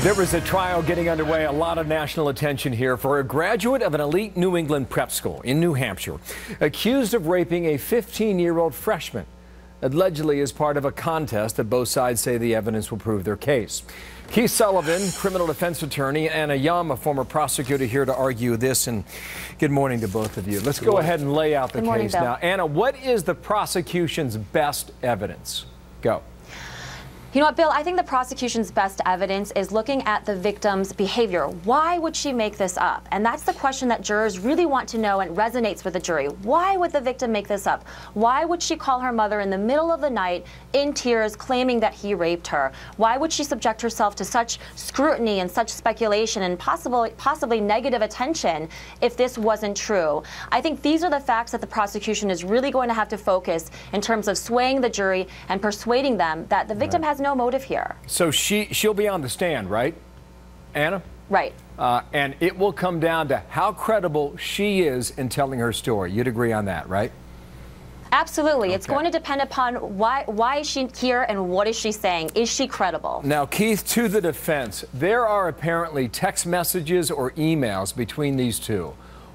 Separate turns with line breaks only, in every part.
There was a trial getting underway, a lot of national attention here for a graduate of an elite New England prep school in New Hampshire, accused of raping a 15-year-old freshman, allegedly as part of a contest that both sides say the evidence will prove their case. Keith Sullivan, criminal defense attorney, and Anna Yum, a former prosecutor, here to argue this. And good morning to both of you. Let's go ahead and lay out the case now. Anna, what is the prosecution's best evidence? Go.
You know what, Bill? I think the prosecution's best evidence is looking at the victim's behavior. Why would she make this up? And that's the question that jurors really want to know and resonates with the jury. Why would the victim make this up? Why would she call her mother in the middle of the night in tears claiming that he raped her? Why would she subject herself to such scrutiny and such speculation and possibly negative attention if this wasn't true? I think these are the facts that the prosecution is really going to have to focus in terms of swaying the jury and persuading them that the victim has no motive here.
So she'll be on the stand, right, Anna?
Right.
And it will come down to how credible she is in telling her story. You'd agree on that, right?
Absolutely.
Okay.
It's going to depend upon why is she here and what is she saying? Is she credible?
Now, Keith, to the defense, there are apparently text messages or emails between these two,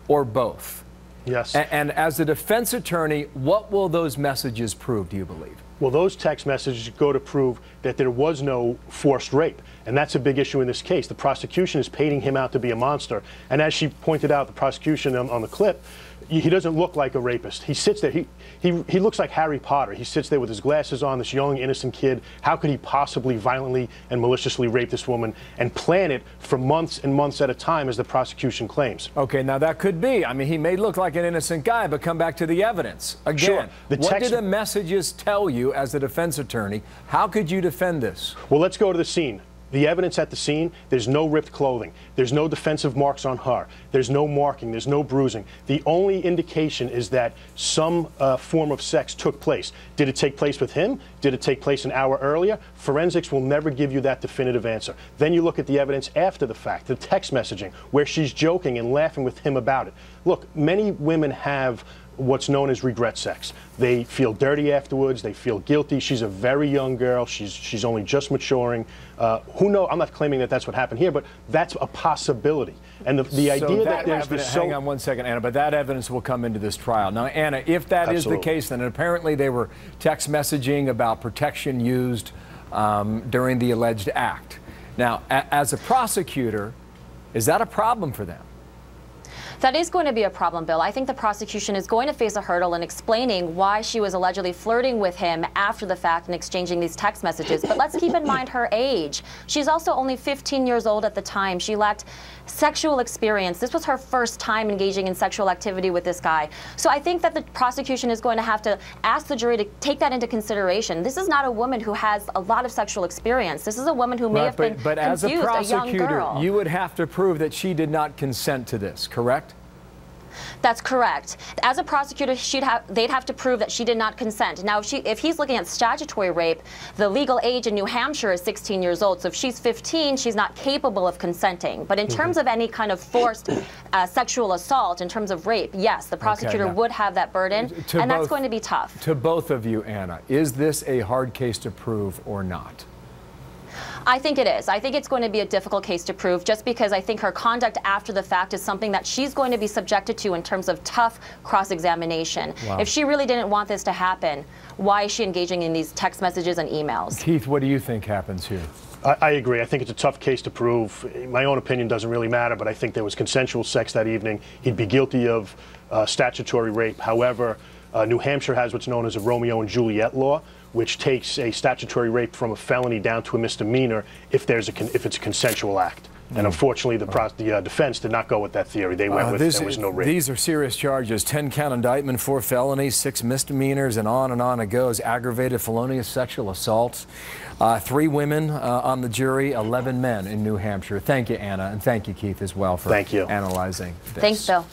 or both.
Yes.
And as a defense attorney, what will those messages prove, do you believe?
Well, those text messages go to prove that there was no forced rape. And that's a big issue in this case. The prosecution is painting him out to be a monster. And as she pointed out, the prosecution on the clip, he doesn't look like a rapist. He sits there. He looks like Harry Potter. He sits there with his glasses on, this young, innocent kid. How could he possibly violently and maliciously rape this woman and plan it for months and months at a time, as the prosecution claims?
Okay, now that could be. I mean, he may look like an innocent guy, but come back to the evidence. Again,
sure.
What do the messages tell you as a defense attorney? How could you defend this?
Well, let's go to the scene. The evidence at the scene, there's no ripped clothing. There's no defensive marks on her. There's no marking. There's no bruising. The only indication is that some form of sex took place. Did it take place with him? Did it take place an hour earlier? Forensics will never give you that definitive answer. Then you look at the evidence after the fact, the text messaging, where she's joking and laughing with him about it. Look, many women have what's known as regret sex. They feel dirty afterwards. They feel guilty. She's a very young girl. She's only just maturing. Who knows? I'm not claiming that that's what happened here, but that's a possibility. And the idea that there's this
hang on one second, Anna, but that evidence will come into this trial. Now, Anna, if that is the case, then apparently they were text messaging about protection used during the alleged act. Now, as a prosecutor, is that a problem for them?
That is going to be a problem, Bill. I think the prosecution is going to face a hurdle in explaining why she was allegedly flirting with him after the fact and exchanging these text messages. But let's keep in mind her age. She's also only 15 years old at the time. She lacked sexual experience. This was her first time engaging in sexual activity with this guy. So I think that the prosecution is going to have to ask the jury to take that into consideration. This is not a woman who has a lot of sexual experience. This is a woman who may have been
But as a prosecutor, you would have to prove that she did not consent to this, correct?
That's correct. As a prosecutor, they'd have to prove that she did not consent. Now, if he's looking at statutory rape, the legal age in New Hampshire is 16 years old. So if she's 15, she's not capable of consenting. But in terms of any kind of forced sexual assault, in terms of rape, yes, the prosecutor would have that burden, and that's going to be tough.
To both of you, Anna, is this a hard case to prove or not?
I think it is. I think it's going to be a difficult case to prove, just because I think her conduct after the fact is something that she's going to be subjected to in terms of tough cross-examination. Wow. If she really didn't want this to happen, why is she engaging in these text messages and emails?
Keith, what do you think happens here?
I agree. I think it's a tough case to prove. My own opinion doesn't really matter, but I think there was consensual sex that evening. He'd be guilty of statutory rape. However, New Hampshire has what's known as a Romeo and Juliet law, which takes a statutory rape from a felony down to a misdemeanor if it's a consensual act. And unfortunately, the defense did not go with that theory. They went with there was no rape.
These are serious charges: 10-count indictment, 4 felonies, 6 misdemeanors, and on it goes. Aggravated felonious sexual assault. 3 women on the jury, 11 men in New Hampshire. Thank you, Anna, and thank you, Keith, as well, for analyzing this.
Thanks, Bill.